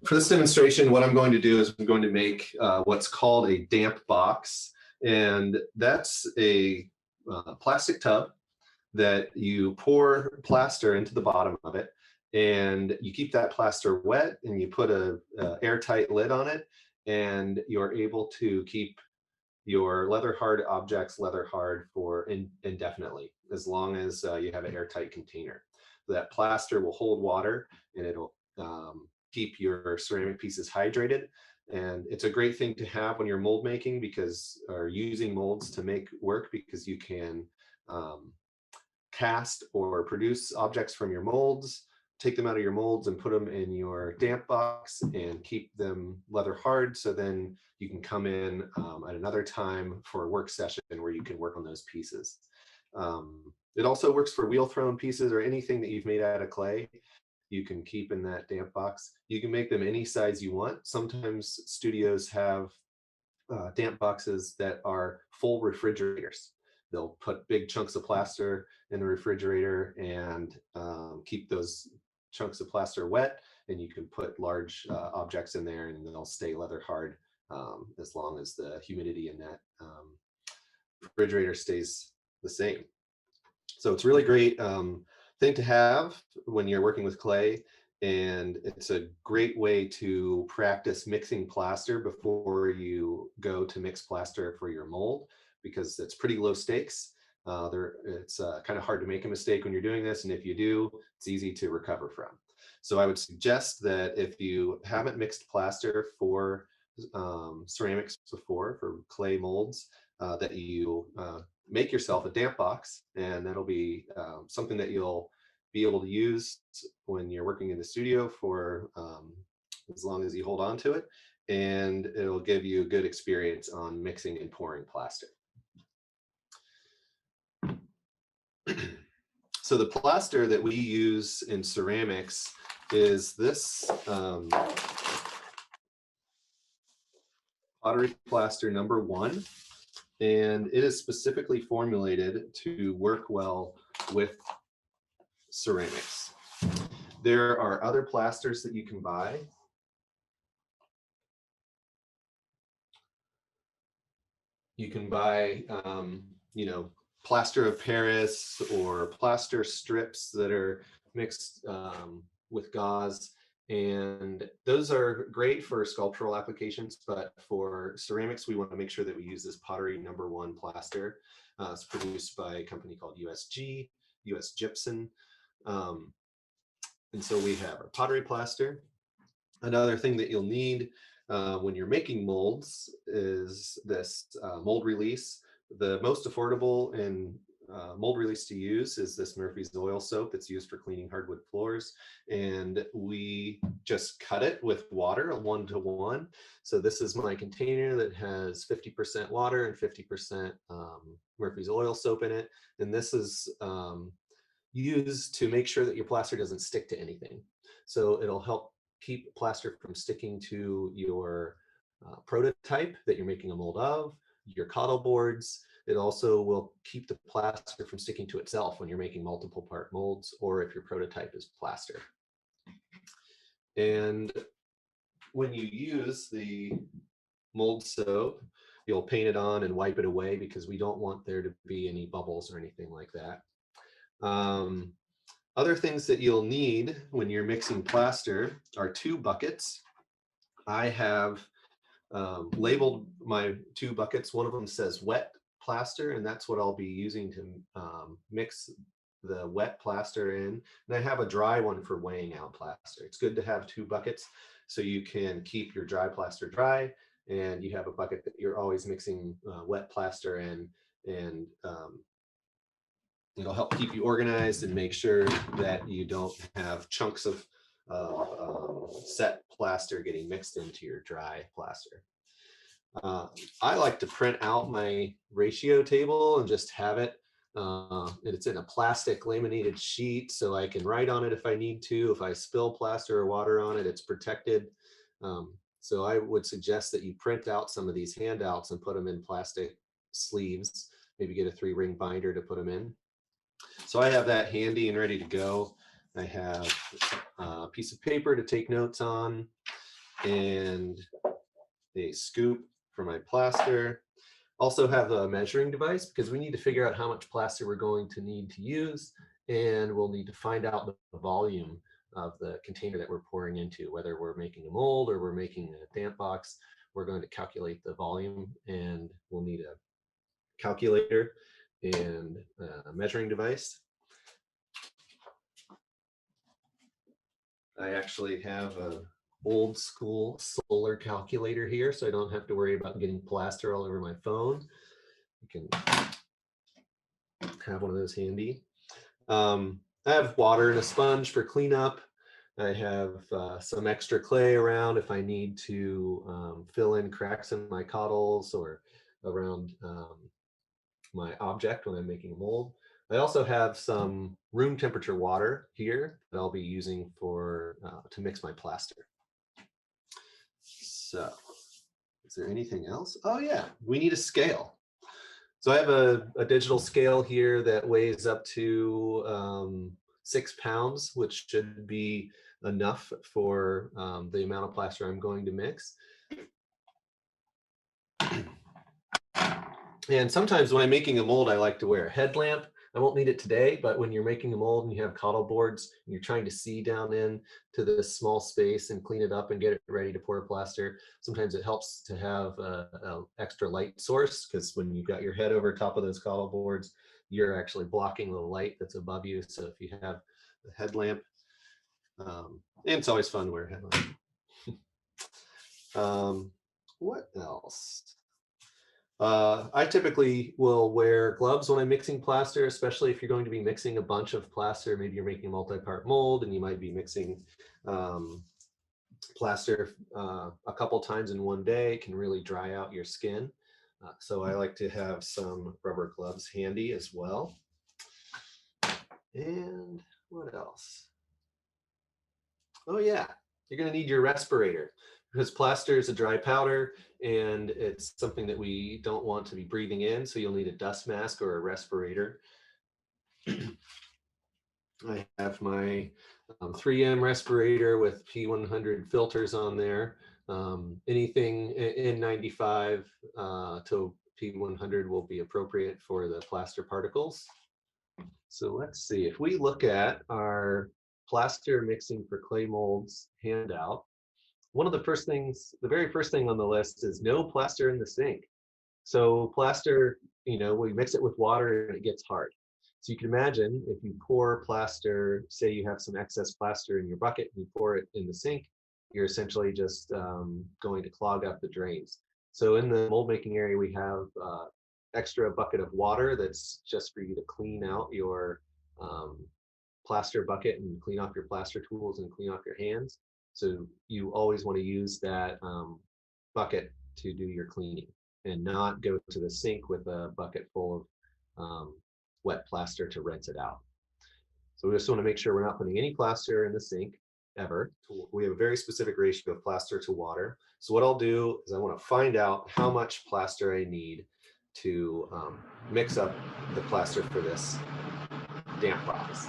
For this demonstration, what I'm going to do is I'm going to make what's called a damp box. And that's a plastic tub that you pour plaster into the bottom of it. And you keep that plaster wet and you put a airtight lid on it. And you're able to keep your leather hard objects leather hard for indefinitely, as long as you have an airtight container. That plaster will hold water and it'll keep your ceramic pieces hydrated. And it's a great thing to have when you're mold making or using molds to make work, because you can cast or produce objects from your molds, take them out of your molds and put them in your damp box and keep them leather hard. So then you can come in at another time for a work session where you can work on those pieces. It also works for wheel thrown pieces or anything that you've made out of clay. You can keep in that damp box. You can make them any size you want. Sometimes studios have damp boxes that are full refrigerators. They'll put big chunks of plaster in the refrigerator and keep those chunks of plaster wet, and you can put large objects in there and they'll stay leather hard as long as the humidity in that refrigerator stays the same. So it's a really great thing to have when you're working with clay, and it's a great way to practice mixing plaster before you go to mix plaster for your mold, because it's pretty low stakes. It's kind of hard to make a mistake when you're doing this, and if you do, it's easy to recover from. So I would suggest that if you haven't mixed plaster for ceramics before, for clay molds, that you make yourself a damp box, and that'll be something that you'll be able to use when you're working in the studio for as long as you hold on to it, and it'll give you a good experience on mixing and pouring plaster. So the plaster that we use in ceramics is this pottery plaster #1, and it is specifically formulated to work well with ceramics. There are other plasters that you can buy. You can buy, plaster of Paris or plaster strips that are mixed with gauze. And those are great for sculptural applications, but for ceramics, we want to make sure that we use this pottery #1 plaster. It's produced by a company called USG, US Gypsum. And so we have our pottery plaster. Another thing that you'll need when you're making molds is this mold release. The most affordable and mold release to use is this Murphy's oil soap that's used for cleaning hardwood floors. And we just cut it with water, a 1-to-1. So this is my container that has 50% water and 50% Murphy's oil soap in it. And this is used to make sure that your plaster doesn't stick to anything. So it'll help keep plaster from sticking to your prototype that you're making a mold of, your cottle boards. It also will keep the plaster from sticking to itself when you're making multiple part molds, or if your prototype is plaster. And when you use the mold soap, you'll paint it on and wipe it away, because we don't want there to be any bubbles or anything like that. Other things that you'll need when you're mixing plaster are 2 buckets. I have labeled my 2 buckets. One of them says wet plaster, and that's what I'll be using to mix the wet plaster in. And I have a dry one for weighing out plaster. It's good to have 2 buckets so you can keep your dry plaster dry, and you have a bucket that you're always mixing wet plaster in, and it'll help keep you organized and make sure that you don't have chunks of set plaster getting mixed into your dry plaster. I like to print out my ratio table and just have it. It's in a plastic laminated sheet, so I can write on it if I need to. If I spill plaster or water on it, it's protected. So I would suggest that you print out some of these handouts and put them in plastic sleeves. Maybe get a 3-ring binder to put them in. So I have that handy and ready to go. I have a piece of paper to take notes on, and a scoop for my plaster. Also have a measuring device because we need to figure out how much plaster we're going to need to use, and we'll need to find out the volume of the container that we're pouring into, whether we're making a mold or we're making a damp box. We're going to calculate the volume, and we'll need a calculator and a measuring device. I actually have a old school solar calculator here, so I don't have to worry about getting plaster all over my phone. You can have one of those handy. I have water and a sponge for cleanup. I have some extra clay around if I need to fill in cracks in my cottles or around my object when I'm making a mold. I also have some room temperature water here that I'll be using for to mix my plaster. So, is there anything else? Oh yeah, we need a scale. So I have a digital scale here that weighs up to 6 pounds, which should be enough for the amount of plaster I'm going to mix. And sometimes when I'm making a mold, I like to wear a headlamp. I won't need it today, but when you're making a mold and you have cottle boards, and you're trying to see down in to this small space and clean it up and get it ready to pour plaster, sometimes it helps to have a extra light source, because when you've got your head over top of those cottle boards, you're actually blocking the light that's above you. So if you have a headlamp, and it's always fun to wear a headlamp. What else? I typically will wear gloves when I'm mixing plaster, especially if you're going to be mixing a bunch of plaster. Maybe you're making a multi-part mold and you might be mixing plaster a couple times in one day. It can really dry out your skin. So I like to have some rubber gloves handy as well. And what else? Oh yeah, you're going to need your respirator, because plaster is a dry powder and it's something that we don't want to be breathing in. So you'll need a dust mask or a respirator. I have my 3M respirator with P100 filters on there. Anything N95 to P100 will be appropriate for the plaster particles. So let's see, if we look at our plaster mixing for clay molds handout, one of the first things, the very first thing on the list is no plaster in the sink. So plaster, we mix it with water and it gets hard. So you can imagine if you pour plaster, say you have some excess plaster in your bucket and you pour it in the sink, you're essentially just going to clog up the drains. So in the mold making area, we have extra bucket of water that's just for you to clean out your plaster bucket and clean off your plaster tools and clean off your hands. So you always want to use that bucket to do your cleaning and not go to the sink with a bucket full of wet plaster to rinse it out. So we just want to make sure we're not putting any plaster in the sink ever. We have a very specific ratio of plaster to water. So what I'll do is I want to find out how much plaster I need to mix up the plaster for this damp box.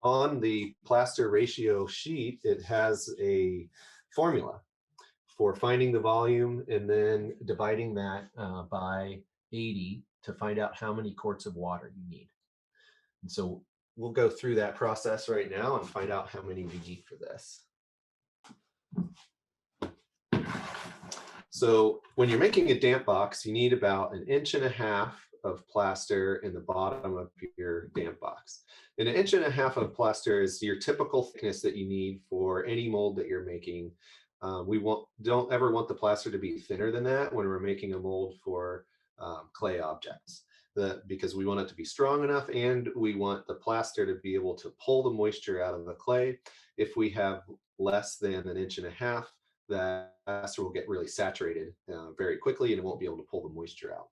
On the plaster ratio sheet, it has a formula for finding the volume and then dividing that by 80 to find out how many quarts of water you need. And so we'll go through that process right now and find out how many we need for this. So when you're making a damp box, you need about 1.5 inches of plaster in the bottom of your damp box. And 1.5 inches of plaster is your typical thickness that you need for any mold that you're making. We don't ever want the plaster to be thinner than that when we're making a mold for clay objects, because we want it to be strong enough and we want the plaster to be able to pull the moisture out of the clay. If we have less than 1.5 inches, that plaster will get really saturated very quickly and it won't be able to pull the moisture out.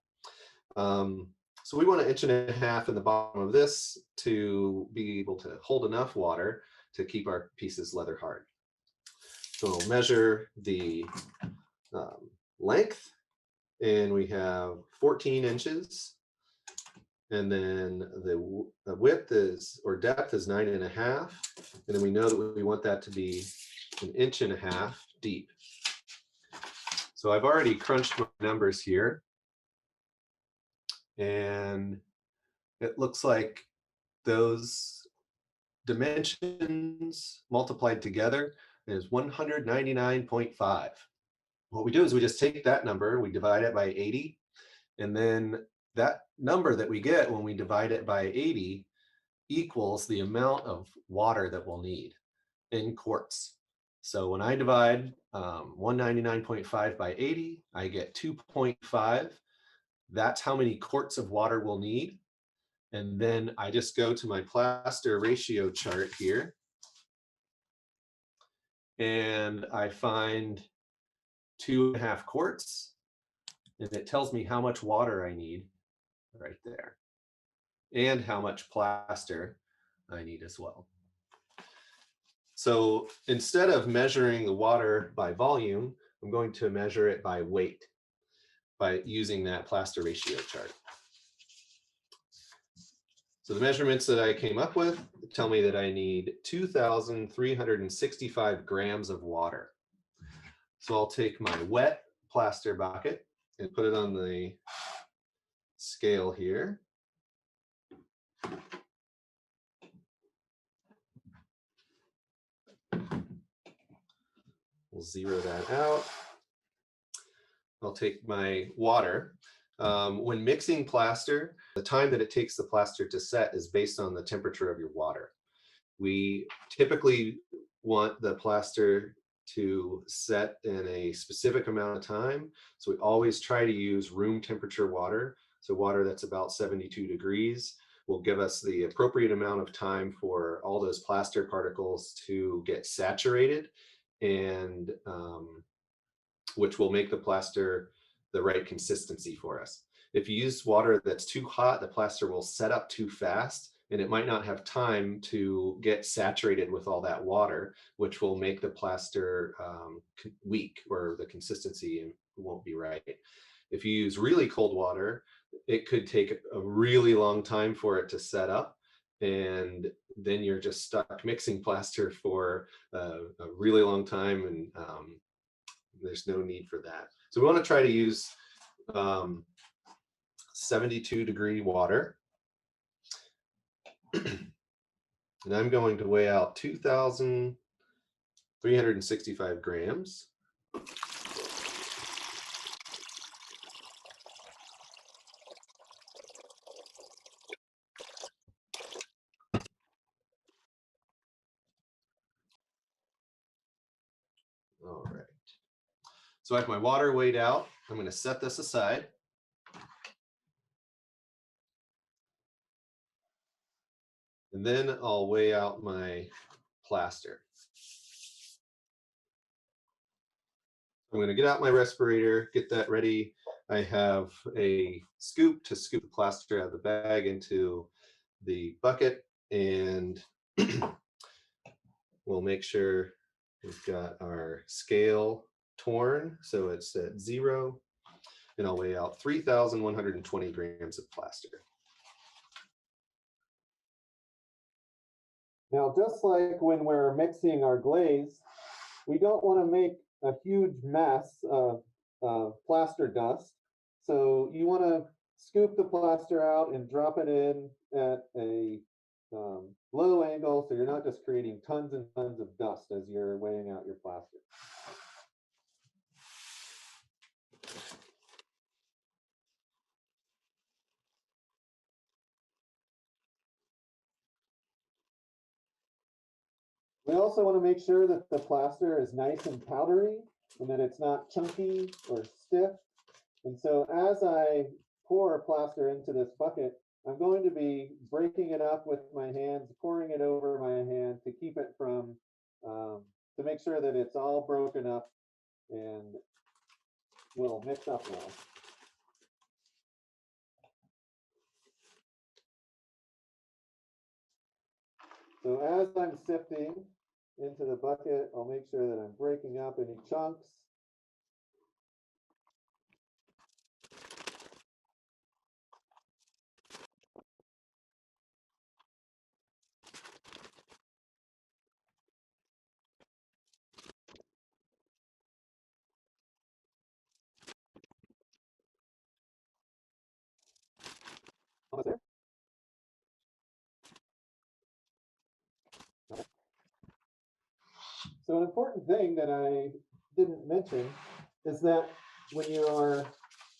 So we want 1.5 inches in the bottom of this to be able to hold enough water to keep our pieces leather hard. So we'll measure the length, and we have 14 inches. And then the width is, or depth is 9.5. And then we know that we want that to be 1.5 inches deep. So I've already crunched my numbers here, and it looks like those dimensions multiplied together is 199.5. What we do is we just take that number, we divide it by 80, and then that number that we get when we divide it by 80 equals the amount of water that we'll need in quarts. So when I divide 199.5 by 80, I get 2.5. That's how many quarts of water we'll need. And then I just go to my plaster ratio chart here, and I find 2.5 quarts, and it tells me how much water I need right there, and how much plaster I need as well. So instead of measuring the water by volume, I'm going to measure it by weight by using that plaster ratio chart. So the measurements that I came up with tell me that I need 2,365 grams of water. So I'll take my wet plaster bucket and put it on the scale here. We'll zero that out. I'll take my water. When mixing plaster, the time that it takes the plaster to set is based on the temperature of your water. We typically want the plaster to set in a specific amount of time. So we always try to use room temperature water. So water that's about 72 degrees will give us the appropriate amount of time for all those plaster particles to get saturated, and which will make the plaster the right consistency for us. If you use water that's too hot, the plaster will set up too fast, and it might not have time to get saturated with all that water, which will make the plaster weak, or the consistency won't be right. If you use really cold water, it could take a really long time for it to set up, and then you're just stuck mixing plaster for a really long time, and there's no need for that. So we want to try to use 72-degree water. And I'm going to weigh out 2,365 grams. All right. So I have my water weighed out. I'm going to set this aside. And then I'll weigh out my plaster. I'm going to get out my respirator, get that ready. I have a scoop to scoop the plaster out of the bag into the bucket, and we'll make sure we've got our scale torn so it's at 0, and I'll weigh out 3,120 grams of plaster. Now, just like when we're mixing our glaze, we don't want to make a huge mess of plaster dust. So you want to scoop the plaster out and drop it in at a low angle, so you're not just creating tons and tons of dust as you're weighing out your plaster. We also want to make sure that the plaster is nice and powdery and that it's not chunky or stiff. And so as I pour plaster into this bucket, I'm going to be breaking it up with my hands, pouring it over my hand to keep it from, to make sure that it's all broken up and will mix up well. So as I'm sifting into the bucket, I'll make sure that I'm breaking up any chunks. So an important thing that I didn't mention is that when you are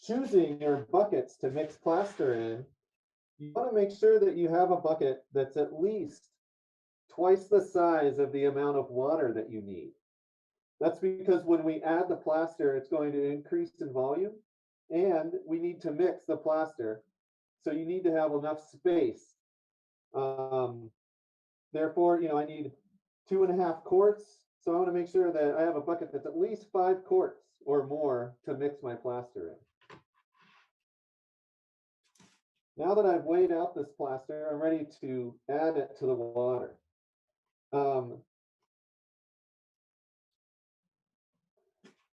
choosing your buckets to mix plaster in, you want to make sure that you have a bucket that's at least twice the size of the amount of water that you need. That's because when we add the plaster, it's going to increase in volume and we need to mix the plaster. So you need to have enough space. Um, Therefore, I need 2.5 quarts. So I want to make sure that I have a bucket that's at least 5 quarts or more to mix my plaster in. Now that I've weighed out this plaster, I'm ready to add it to the water. I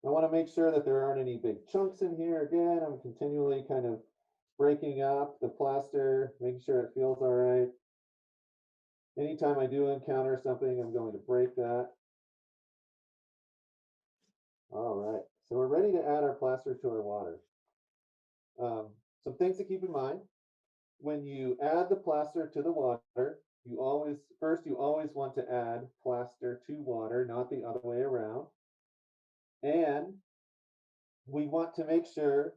want to make sure that there aren't any big chunks in here. Again, I'm continually kind of breaking up the plaster, making sure it feels all right. Anytime I do encounter something, I'm going to break that. All right, so we're ready to add our plaster to our water. Some things to keep in mind. When you add the plaster to the water, you always want to add plaster to water, not the other way around. And we want to make sure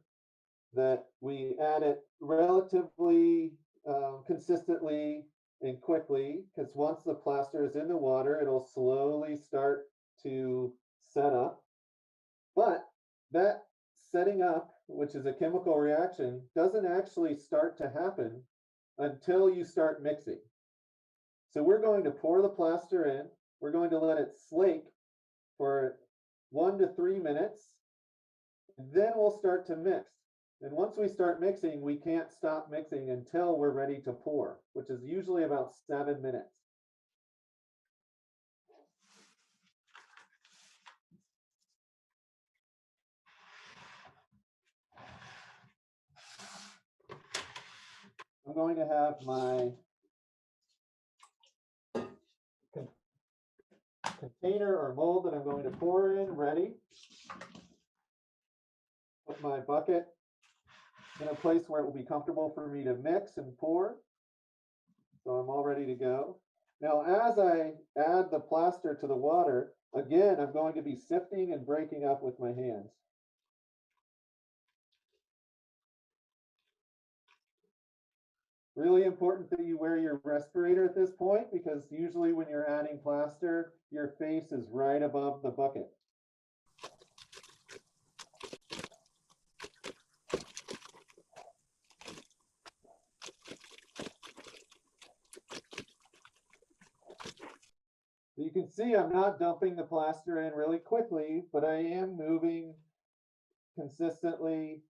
that we add it relatively consistently and quickly, because once the plaster is in the water, it'll slowly start to set up. But that setting up, which is a chemical reaction, doesn't actually start to happen until you start mixing. So we're going to pour the plaster in. We're going to let it slake for 1 to 3 minutes. And then we'll start to mix. And once we start mixing, we can't stop mixing until we're ready to pour, which is usually about 7 minutes. I'm going to have my container or mold that I'm going to pour in ready. Put my bucket in a place where it will be comfortable for me to mix and pour. So I'm all ready to go. Now, as I add the plaster to the water, again, I'm going to be sifting and breaking up with my hands. Really important that you wear your respirator at this point, because usually when you're adding plaster, your face is right above the bucket. So you can see I'm not dumping the plaster in really quickly, but I am moving consistently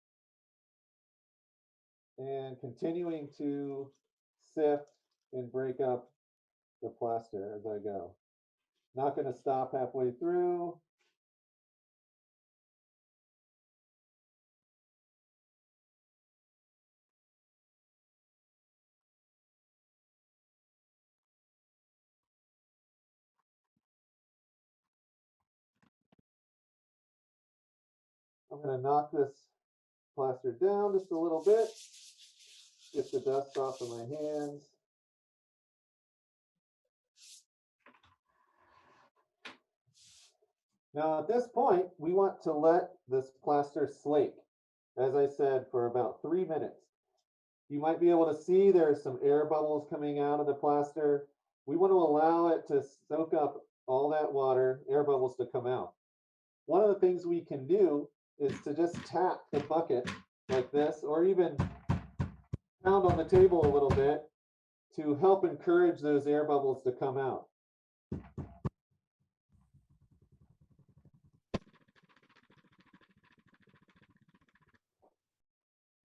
and continuing to sift and break up the plaster as I go. Not going to stop halfway through. I'm going to knock this plaster down just a little bit, get the dust off of my hands. Now at this point, we want to let this plaster slake, as I said, for about 3 minutes. You might be able to see there's some air bubbles coming out of the plaster. We want to allow it to soak up all that water, air bubbles to come out. One of the things we can do is to just tap the bucket like this, or even pound on the table a little bit to help encourage those air bubbles to come out.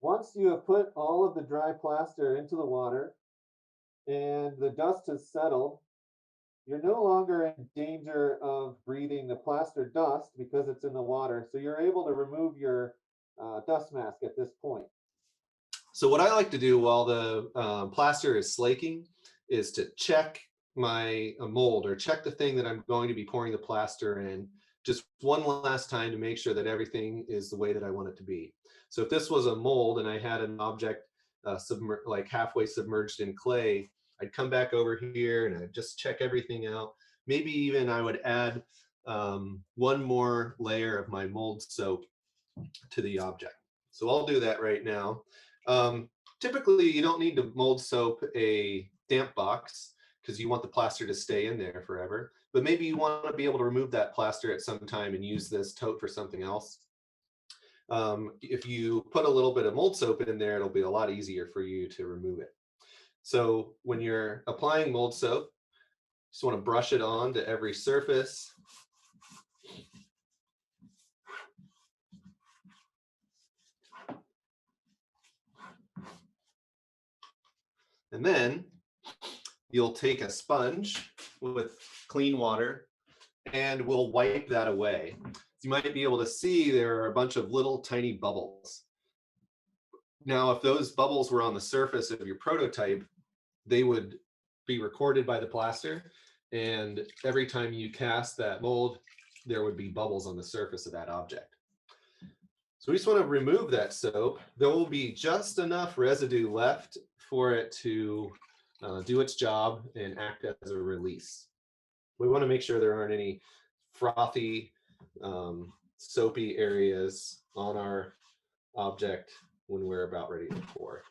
Once you have put all of the dry plaster into the water and the dust has settled, you're no longer in danger of breathing the plaster dust because it's in the water. So you're able to remove your dust mask at this point. So what I like to do while the plaster is slaking is to check my mold, or check the thing that I'm going to be pouring the plaster in, just one last time to make sure that everything is the way that I want it to be. So if this was a mold and I had an object like halfway submerged in clay, I'd come back over here and I'd just check everything out. Maybe even I would add one more layer of my mold soap to the object. So I'll do that right now. Typically, you don't need to mold soap a damp box because you want the plaster to stay in there forever. But maybe you want to be able to remove that plaster at some time and use this tote for something else. If you put a little bit of mold soap in there, it'll be a lot easier for you to remove it. So when you're applying mold soap, just want to brush it on to every surface. And then you'll take a sponge with clean water and we'll wipe that away. You might be able to see there are a bunch of little tiny bubbles. Now, if those bubbles were on the surface of your prototype, they would be recorded by the plaster. And every time you cast that mold, there would be bubbles on the surface of that object. So we just want to remove that soap. There will be just enough residue left for it to do its job and act as a release. We want to make sure there aren't any frothy, soapy areas on our object when we're about ready to pour.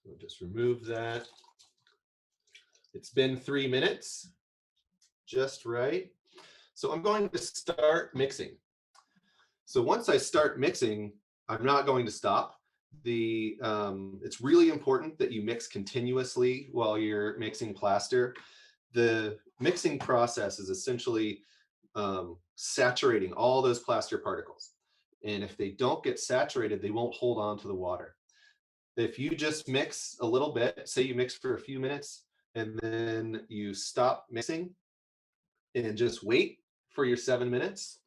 We'll just remove that. It's been 3 minutes, just right. So I'm going to start mixing. So once I start mixing, I'm not going to stop. It's really important that you mix continuously while you're mixing plaster. The mixing process is essentially saturating all those plaster particles. And if they don't get saturated, they won't hold on to the water. If you just mix a little bit, say you mix for a few minutes, and then you stop mixing and just wait for your 7 minutes,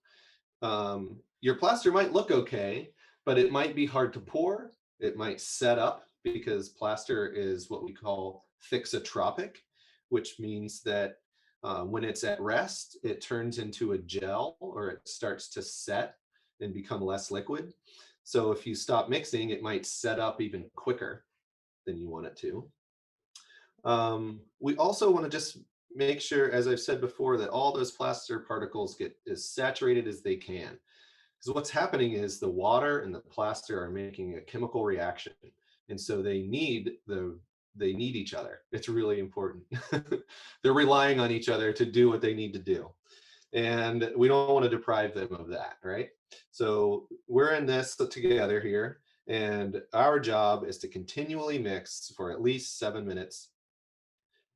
your plaster might look okay, but it might be hard to pour. It might set up because plaster is what we call thixotropic, which means that when it's at rest, it turns into a gel or it starts to set and become less liquid. So if you stop mixing, it might set up even quicker than you want it to. We also want to just make sure, as I've said before, that all those plaster particles get as saturated as they can. Because what's happening is the water and the plaster are making a chemical reaction. And so they need each other. It's really important. They're relying on each other to do what they need to do. And we don't want to deprive them of that, right? So we're in this together here. And our job is to continually mix for at least 7 minutes.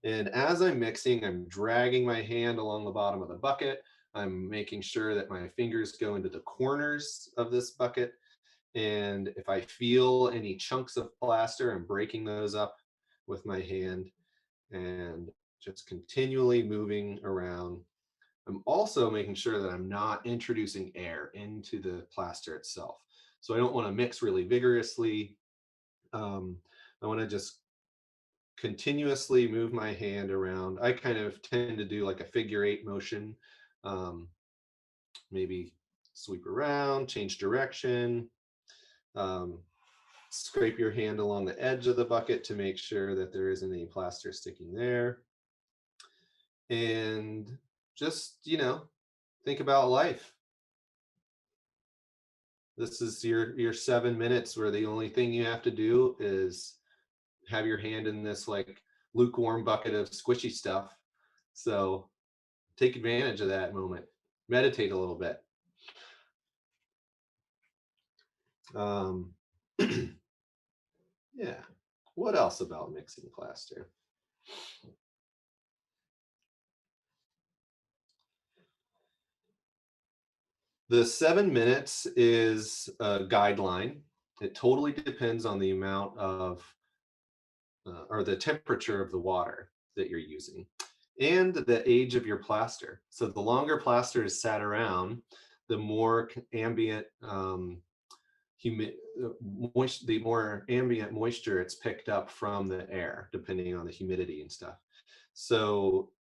And as I'm mixing, I'm dragging my hand along the bottom of the bucket. I'm making sure that my fingers go into the corners of this bucket. And if I feel any chunks of plaster, I'm breaking those up with my hand and just continually moving around. I'm also making sure that I'm not introducing air into the plaster itself. So I don't want to mix really vigorously. I want to just continuously move my hand around. I kind of tend to do like a figure-8 motion. Maybe sweep around, change direction, scrape your hand along the edge of the bucket to make sure that there isn't any plaster sticking there. And just, think about life. This is your 7 minutes where the only thing you have to do is have your hand in this like lukewarm bucket of squishy stuff. So take advantage of that moment. Meditate a little bit. Yeah. What else about mixing plaster? The 7 minutes is a guideline. It totally depends on the amount of, or the temperature of the water that you're using and the age of your plaster. So the longer plaster is sat around, the more ambient the more ambient moisture it's picked up from the air, depending on the humidity and stuff. So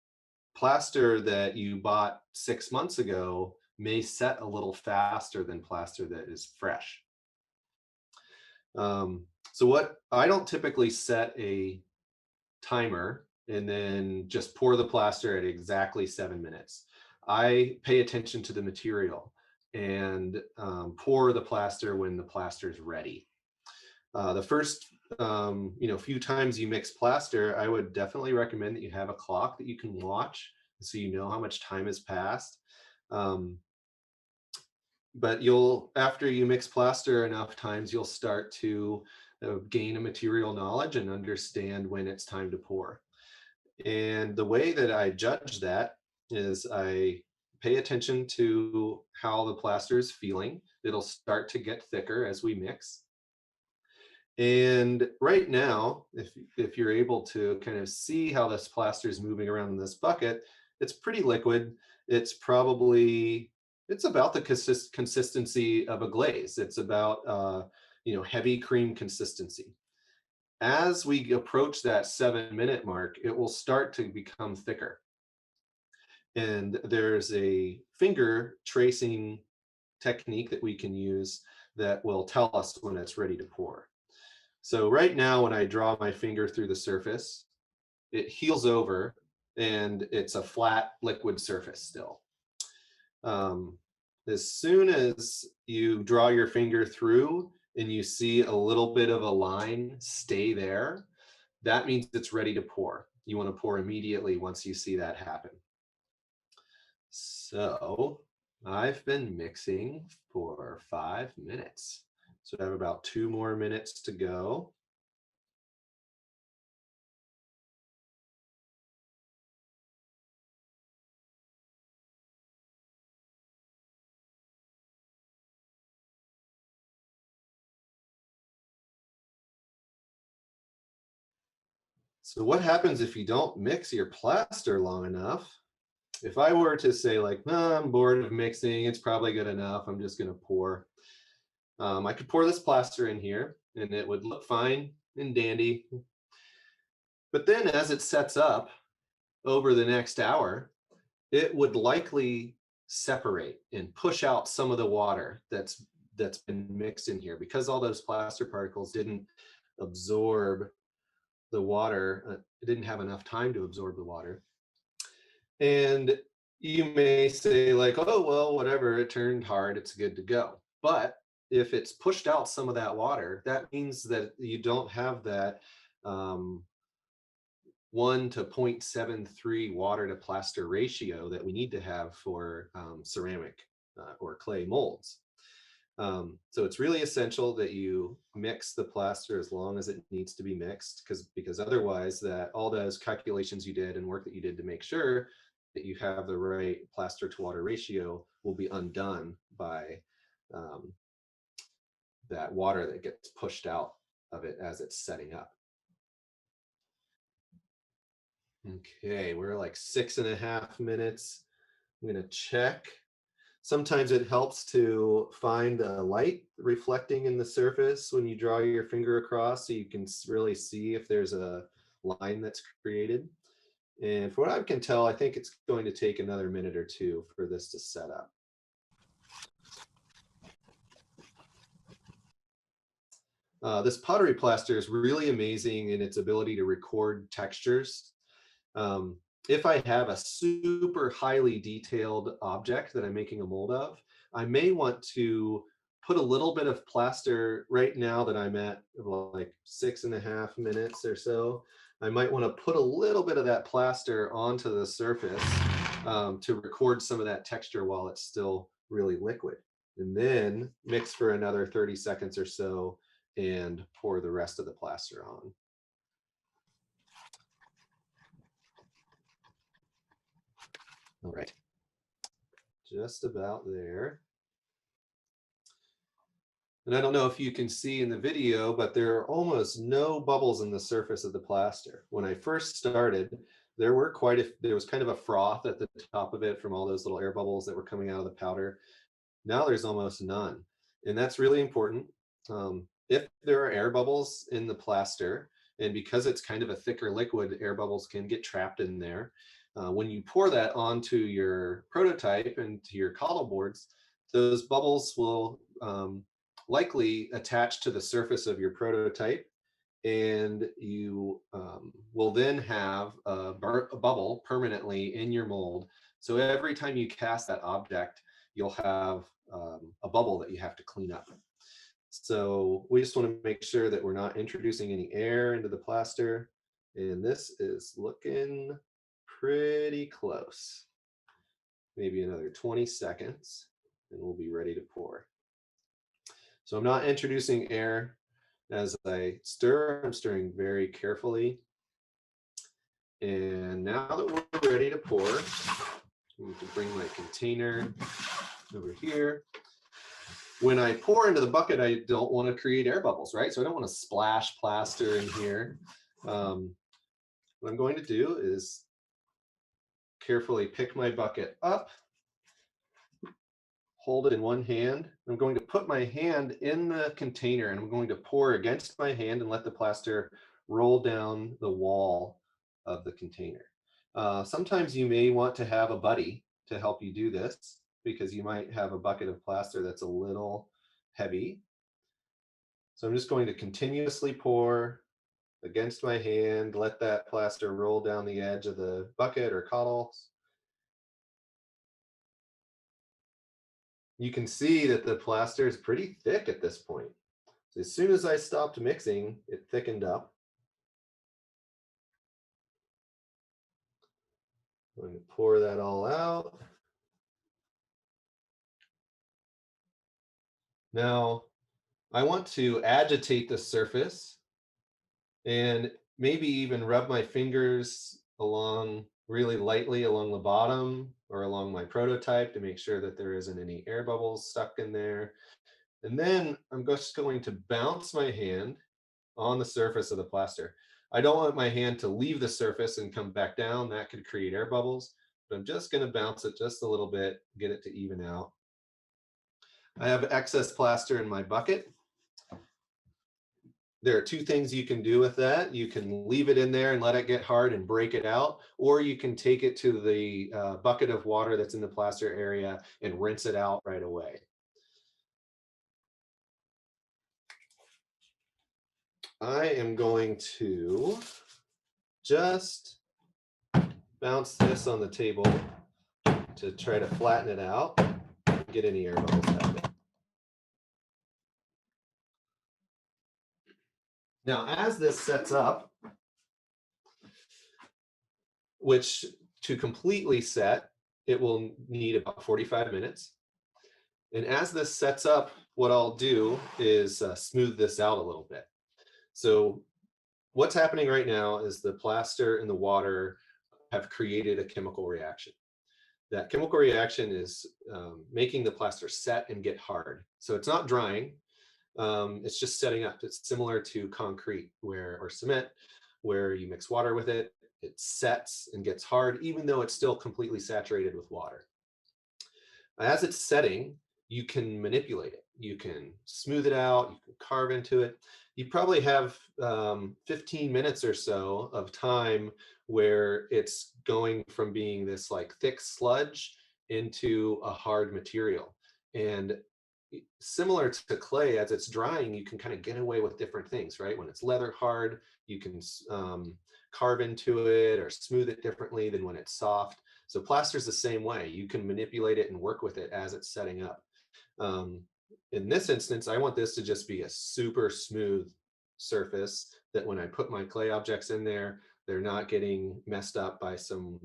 plaster that you bought 6 months ago may set a little faster than plaster that is fresh. So what I don't typically set a timer and then just pour the plaster at exactly 7 minutes. I pay attention to the material and pour the plaster when the plaster is ready. The first few times you mix plaster, I would definitely recommend that you have a clock that you can watch so you know how much time has passed. Um, but after you mix plaster enough times, you'll start to gain a material knowledge and understand when it's time to pour. And the way that I judge that is I pay attention to how the plaster is feeling. It'll start to get thicker as we mix. And right now, if you're able to kind of see how this plaster is moving around in this bucket, it's pretty liquid. It's about the consistency of a glaze. It's about heavy cream consistency. As we approach that 7 minute mark, it will start to become thicker. And there's a finger tracing technique that we can use that will tell us when it's ready to pour. So right now, when I draw my finger through the surface, it heals over and it's a flat liquid surface still. Um, as soon as you draw your finger through and you see a little bit of a line stay there, that means it's ready to pour. You want to pour immediately once you see that happen. So I've been mixing for 5 minutes. So I have about 2 more minutes to go. So what happens if you don't mix your plaster long enough? If I were to say like, no, I'm bored of mixing, it's probably good enough, I'm just gonna pour. I could pour this plaster in here and it would look fine and dandy. But then as it sets up over the next hour, it would likely separate and push out some of the water that's been mixed in here because all those plaster particles didn't absorb the water. It didn't have enough time to absorb the water. And you may say like, oh, well, whatever, it turned hard, it's good to go. But if it's pushed out some of that water, that means that you don't have that 1 to 0.73 water to plaster ratio that we need to have for ceramic or clay molds. So it's really essential that you mix the plaster as long as it needs to be mixed, because otherwise that all those calculations you did and work that you did to make sure that you have the right plaster to water ratio will be undone by um, that water that gets pushed out of it as it's setting up. Okay, we're like 6.5 minutes. I'm gonna check. Sometimes it helps to find a light reflecting in the surface when you draw your finger across so you can really see if there's a line that's created. And from what I can tell, I think it's going to take another minute or two for this to set up. This pottery plaster is really amazing in its ability to record textures. Um, if I have a super highly detailed object that I'm making a mold of, I may want to put a little bit of plaster right now that I'm at like 6.5 minutes or so. I might want to put a little bit of that plaster onto the surface to record some of that texture while it's still really liquid. And then mix for another 30 seconds or so and pour the rest of the plaster on. All right, just about there. And I don't know if you can see in the video, but there are almost no bubbles in the surface of the plaster. When I first started, there was kind of a froth at the top of it from all those little air bubbles that were coming out of the powder. Now there's almost none. And that's really important. If there are air bubbles in the plaster, and because it's kind of a thicker liquid, air bubbles can get trapped in there. When you pour that onto your prototype and to your cobble boards, those bubbles will likely attached to the surface of your prototype, and you will then have a bubble permanently in your mold. So every time you cast that object, you'll have a bubble that you have to clean up. So we just want to make sure that we're not introducing any air into the plaster. And this is looking pretty close. Maybe another 20 seconds and we'll be ready to pour. So I'm not introducing air as I stir. I'm stirring very carefully. And now that we're ready to pour, I'm going to bring my container over here. When I pour into the bucket, I don't want to create air bubbles, right? So I don't want to splash plaster in here. What I'm going to do is carefully pick my bucket up, hold it in one hand. I'm going to put my hand in the container and I'm going to pour against my hand and let the plaster roll down the wall of the container. Sometimes you may want to have a buddy to help you do this because you might have a bucket of plaster that's a little heavy. So I'm just going to continuously pour against my hand, let that plaster roll down the edge of the bucket or cottles. You can see that the plaster is pretty thick at this point. So as soon as I stopped mixing, it thickened up. I'm going to pour that all out. Now, I want to agitate the surface and maybe even rub my fingers along really lightly along the bottom or along my prototype to make sure that there isn't any air bubbles stuck in there. And then I'm just going to bounce my hand on the surface of the plaster. I don't want my hand to leave the surface and come back down. That could create air bubbles, but I'm just going to bounce it just a little bit, get it to even out. I have excess plaster in my bucket. There are two things you can do with that. You can leave it in there and let it get hard and break it out, or you can take it to the bucket of water that's in the plaster area and rinse it out right away. I am going to just bounce this on the table to try to flatten it out, get any air bubbles out of it. Now, as this sets up, which to completely set, it will need about 45 minutes. And as this sets up, what I'll do is smooth this out a little bit. So what's happening right now is the plaster and the water have created a chemical reaction. That chemical reaction is making the plaster set and get hard. So it's not drying, it's just setting up. It's similar to concrete or cement, where you mix water with it, it sets and gets hard, even though it's still completely saturated with water. As it's setting, you can manipulate it. You can smooth it out, you can carve into it. You probably have 15 minutes or so of time where it's going from being this like thick sludge into a hard material. And similar to clay, as it's drying, you can kind of get away with different things, right? When it's leather hard, you can carve into it or smooth it differently than when it's soft. So plaster is the same way. You can manipulate it and work with it as it's setting up. In this instance, I want this to just be a super smooth surface that when I put my clay objects in there, they're not getting messed up by some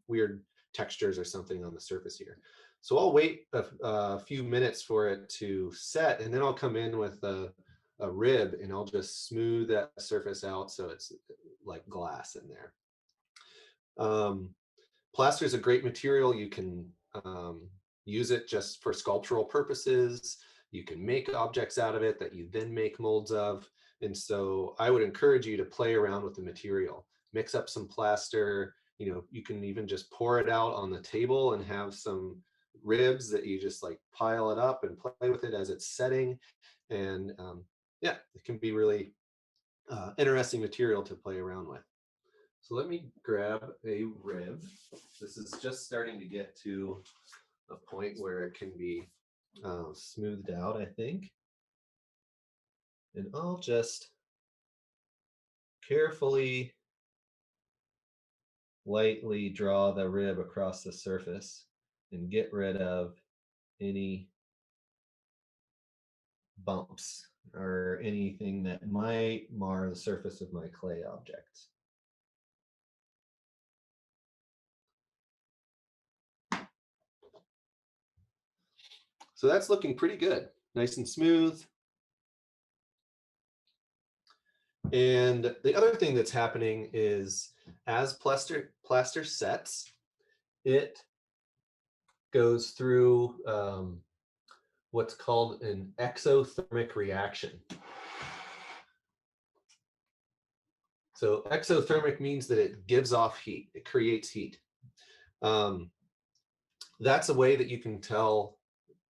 weird textures or something on the surface here. So I'll wait a few minutes for it to set, and then I'll come in with a rib and I'll just smooth that surface out so it's like glass in there. Plaster is a great material. You can use it just for sculptural purposes. You can make objects out of it that you then make molds of. And so I would encourage you to play around with the material. Mix up some plaster. You know, you can even just pour it out on the table and have some ribs that you just like pile it up and play with it as it's setting. And yeah, it can be really interesting material to play around with. So let me grab a rib. This is just starting to get to a point where it can be smoothed out, I think. And I'll just carefully, lightly draw the rib across the surface and get rid of any bumps or anything that might mar the surface of my clay objects. So that's looking pretty good, nice and smooth. And the other thing that's happening is as plaster sets, it goes through what's called an exothermic reaction. So exothermic means that it gives off heat, it creates heat. That's a way that you can tell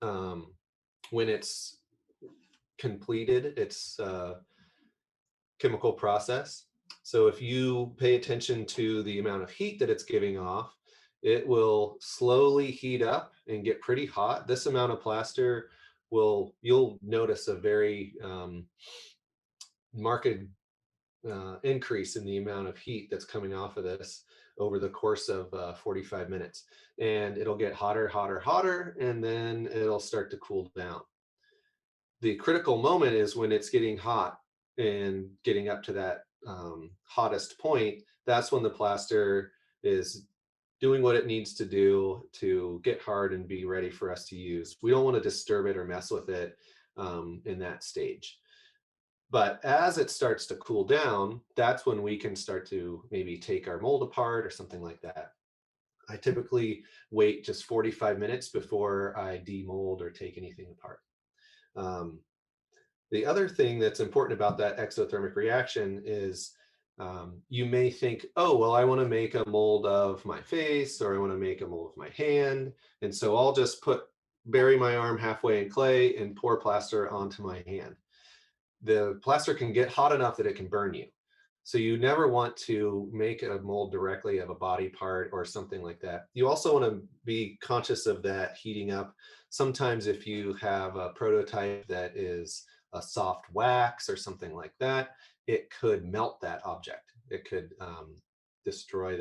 when it's completed its chemical process. So if you pay attention to the amount of heat that it's giving off, it will slowly heat up and get pretty hot. This amount of plaster you'll notice a very marked increase in the amount of heat that's coming off of this over the course of 45 minutes. And it'll get hotter, hotter, hotter, and then it'll start to cool down. The critical moment is when it's getting hot and getting up to that hottest point. That's when the plaster is doing what it needs to do to get hard and be ready for us to use. We don't want to disturb it or mess with it in that stage. But as it starts to cool down, that's when we can start to maybe take our mold apart or something like that. I typically wait just 45 minutes before I demold or take anything apart. The other thing that's important about that exothermic reaction is you may think, oh, well, I want to make a mold of my face or I want to make a mold of my hand. And so I'll just bury my arm halfway in clay and pour plaster onto my hand. The plaster can get hot enough that it can burn you. So you never want to make a mold directly of a body part or something like that. You also want to be conscious of that heating up. Sometimes if you have a prototype that is a soft wax or something like that, it could melt that object. It could destroy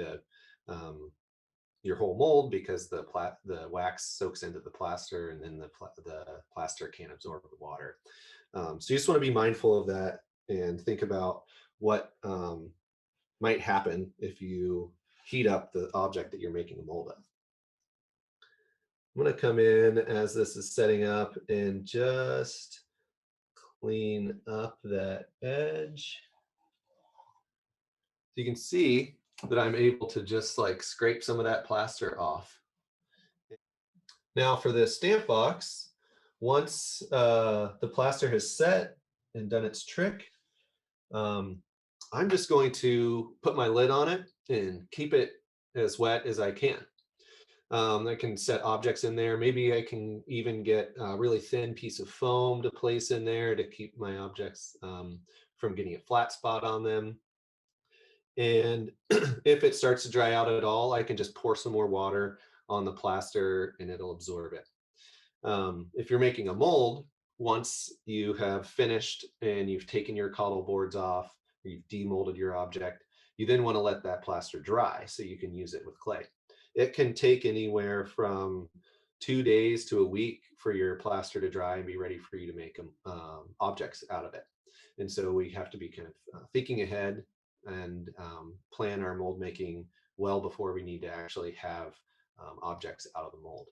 your whole mold because the wax soaks into the plaster and then the plaster can't absorb the water. So you just want to be mindful of that and think about what might happen if you heat up the object that you're making a mold of. I'm going to come in as this is setting up and just clean up that edge. So you can see that I'm able to just like scrape some of that plaster off. Now for the stamp box, once the plaster has set and done its trick, I'm just going to put my lid on it and keep it as wet as I can. I can set objects in there. Maybe I can even get a really thin piece of foam to place in there to keep my objects from getting a flat spot on them. And if it starts to dry out at all, I can just pour some more water on the plaster and it'll absorb it. If you're making a mold, once you have finished and you've taken your coddle boards off, or you've demolded your object, you then want to let that plaster dry so you can use it with clay. It can take anywhere from 2 days to a week for your plaster to dry and be ready for you to make objects out of it. And so we have to be kind of thinking ahead and plan our mold making well before we need to actually have objects out of the mold.